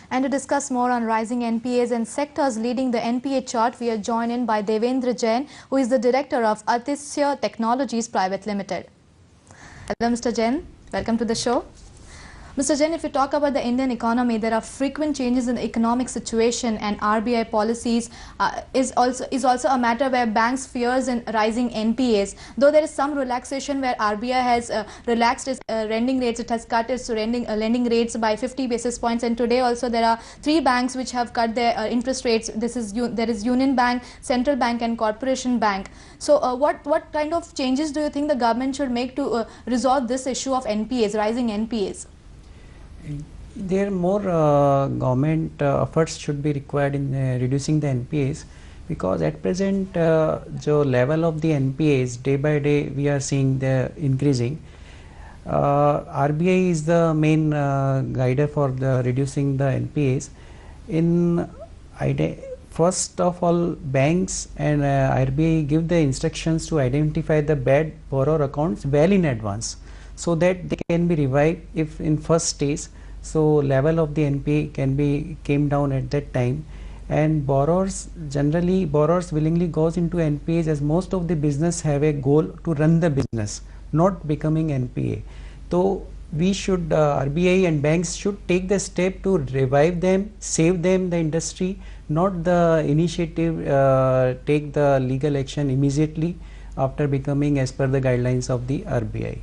And to discuss more on rising NPAs and sectors leading the NPA chart, we are joined in by Devandra Jain, who is the director of Atisya Technologies Private Limited. Hello, Mr. Jain. Welcome to the show. Mr. Jain, if you talk about the Indian economy, there are frequent changes in the economic situation, and RBI policies is also a matter where banks fears in rising NPAs. Though there is some relaxation where RBI has relaxed its lending rates, it has cut its lending rates by 50 basis points, and today also there are 3 banks which have cut their interest rates. There is Union Bank, Central Bank, and Corporation Bank. So, what kind of changes do you think the government should make to resolve this issue of NPAs, rising NPAs? There more government efforts should be required in reducing the NPAs, because at present the level of the NPAs day by day we are seeing the increasing. RBI is the main guider for the reducing the NPAs. First of all, banks and RBI give the instructions to identify the bad borrower accounts well in advance, so that they can be revived if in first stage. So level of the NPA came down at that time, and borrowers willingly goes into NPAs, as most of the business have a goal to run the business, not becoming NPA. So we should RBI and banks should take the step to revive them, save them, the industry, not the initiative take the legal action immediately after becoming as per the guidelines of the RBI.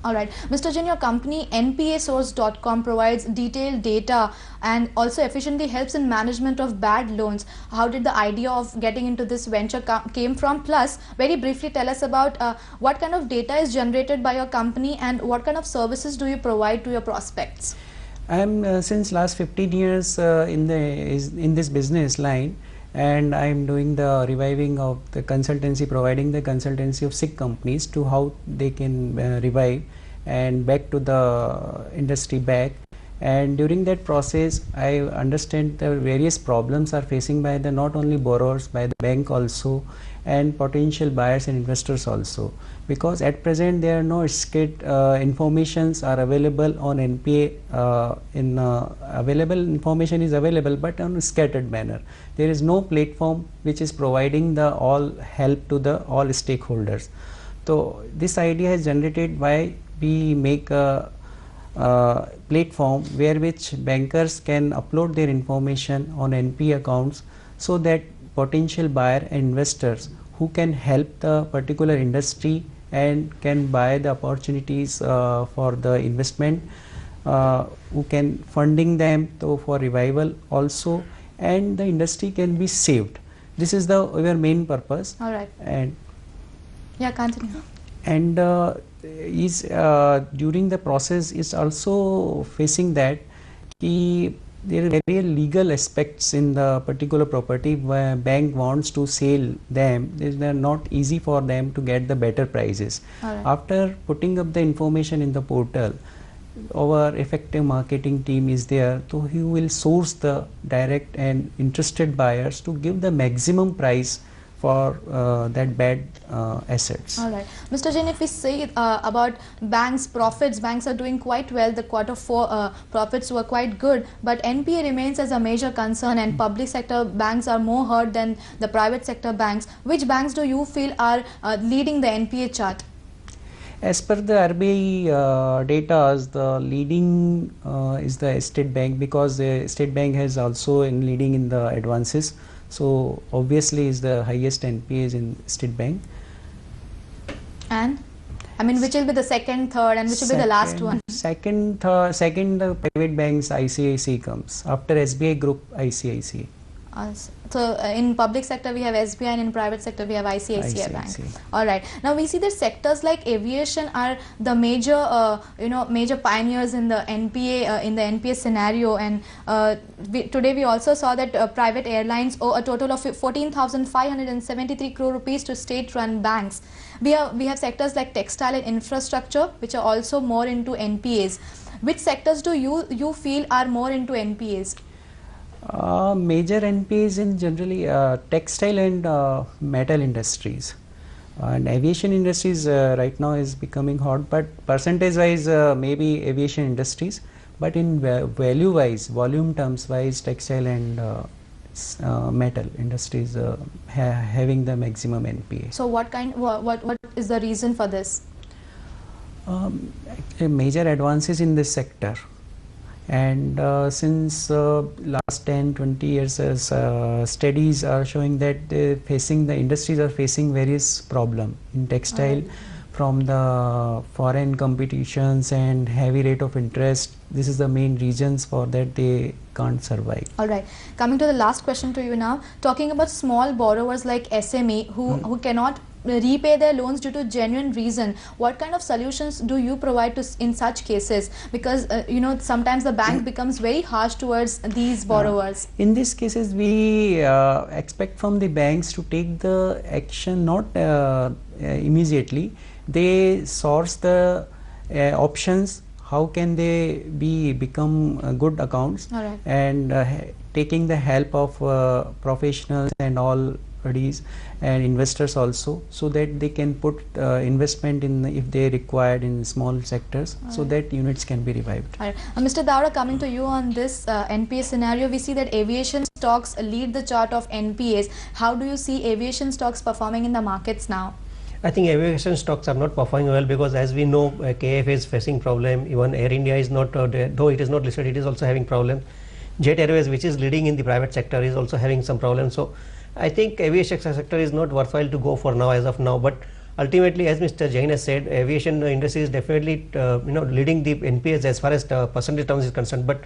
Alright. Mr. Jain, your company NPAsource.com provides detailed data and also efficiently helps in management of bad loans. How did the idea of getting into this venture came from? Plus, very briefly tell us about what kind of data is generated by your company and what kind of services do you provide to your prospects? I am since last 15 years in this business line, and I am doing the reviving of the consultancy, providing the consultancy of sick companies to how they can revive and back to the industry back. And during that process, I understand the various problems are facing by the not only borrowers, by the bank also, and potential buyers and investors also, because at present there are no skid informations are available on NPA. Available information is available, but on a scattered manner. There is no platform which is providing the all help to the all stakeholders. So this idea is generated why we make a platform where which bankers can upload their information on NPA accounts, so that potential buyer and investors who can help the particular industry and can buy the opportunities for the investment, who can funding them for revival also, and the industry can be saved. This is our main purpose. All right. And yeah, continue. And during the process is also facing that there are very legal aspects in the particular property where bank wants to sell them. It is not easy for them to get the better prices. Right. After putting up the information in the portal, our effective marketing team is there, so he will source the direct and interested buyers to give the maximum price for that bad assets. All right. Mr. Jain, if we say about banks' profits, banks are doing quite well. The Q4 profits were quite good, but NPA remains as a major concern, and public sector banks are more hurt than the private sector banks. Which banks do you feel are leading the NPA chart? As per the RBI data, the leading is the State Bank, because the State Bank has also in leading in the advances. So obviously is the highest NPAs in State Bank. And I mean, which will be the second, third, and which will be the last one? Second, private banks ICICI comes after SBI Group, ICICI. So in public sector we have SBI, and in private sector we have ICICI Bank. All right. Now we see that sectors like aviation are the major, major pioneers in the NPA scenario. And today we also saw that private airlines owe a total of 14,573 crore rupees to state-run banks. We have sectors like textile and infrastructure, which are also more into NPAs. Which sectors do you feel are more into NPAs? Major NPAs in generally textile and metal industries, and aviation industries right now is becoming hot, but percentage wise maybe aviation industries, but in value wise, volume terms wise, textile and metal industries having the maximum NPA. So what is the reason for this? Major advances in this sector, and since last 10-20 years studies are showing that the industries are facing various problems in textile, from the foreign competitions and heavy rate of interest. This is the main reasons for that they can't survive. All right, coming to the last question to you now, talking about small borrowers like SME who cannot repay their loans due to genuine reason, what kind of solutions do you provide to in such cases? Because you know, sometimes the bank becomes very harsh towards these borrowers. In these cases, we expect from the banks to take the action not immediately. They source the options, how can they become good accounts, and taking the help of professionals and all and investors also, so that they can put investment in, if they required, in small sectors, so that units can be revived. Mr. Davda, coming to you on this NPA scenario, we see that aviation stocks lead the chart of NPAs. How do you see aviation stocks performing in the markets now? I think aviation stocks are not performing well, because as we know, KF is facing problem. Even Air India is not, though it is not listed, it is also having problem. Jet Airways, which is leading in the private sector, is also having some problems. So I think aviation sector is not worthwhile to go for now, as of now. But ultimately, as Mr. Jain has said, aviation industry is definitely leading the NPAs as far as percentage terms is concerned. But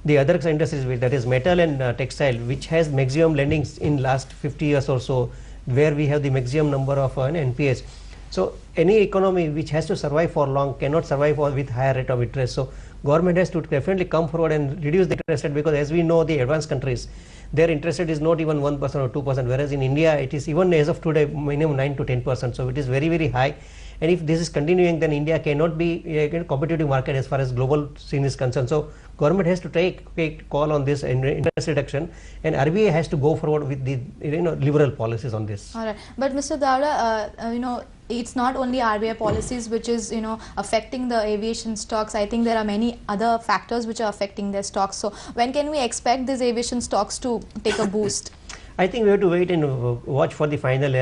the other industries, that is metal and textile, which has maximum lendings in last 50 years or so, where we have the maximum number of NPAs. So any economy which has to survive for long cannot survive with higher rate of interest. So government has to definitely come forward and reduce the interest rate, because as we know, the advanced countries, their interest rate is not even 1% or 2%, whereas in India it is, even as of today, minimum 9 to 10%. So it is very, very high. And if this is continuing, then India cannot be a competitive market as far as global scene is concerned. So government has to take call on this interest reduction, and RBI has to go forward with the liberal policies on this. All right, but Mr. Davda, it's not only RBI policies which is affecting the aviation stocks. I think there are many other factors which are affecting their stocks. So when can we expect these aviation stocks to take a boost? I think we have to wait and watch for the final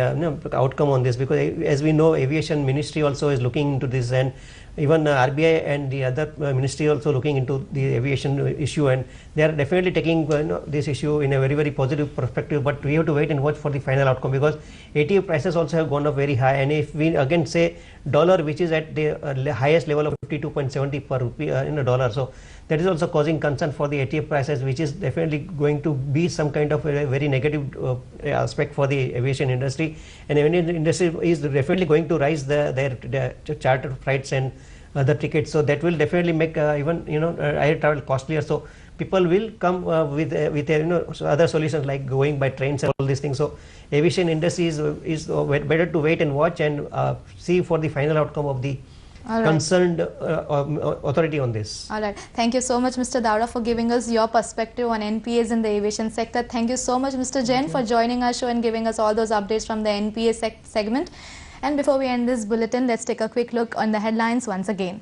outcome on this, because as we know, aviation ministry also is looking into this, and even RBI and the other ministry also looking into the aviation issue, and they are definitely taking this issue in a very, very positive perspective. But we have to wait and watch for the final outcome, because ATF prices also have gone up very high, and if we again say dollar, which is at the highest level of 52.70 per rupee in a dollar, so that is also causing concern for the ATF prices, which is definitely going to be some kind of a very negative aspect for the aviation industry. And aviation industry is definitely going to rise their charter flights and other tickets. So that will definitely make even air travel costlier. So people will come with other solutions like going by trains and all these things. So aviation industry is better to wait and watch and see for the final outcome of the concerned authority on this. All right. Thank you so much, Mr. Davda, for giving us your perspective on NPAs in the aviation sector. Thank you so much, Mr. Jain, for joining our show and giving us all those updates from the NPA segment. And before we end this bulletin, let's take a quick look on the headlines once again.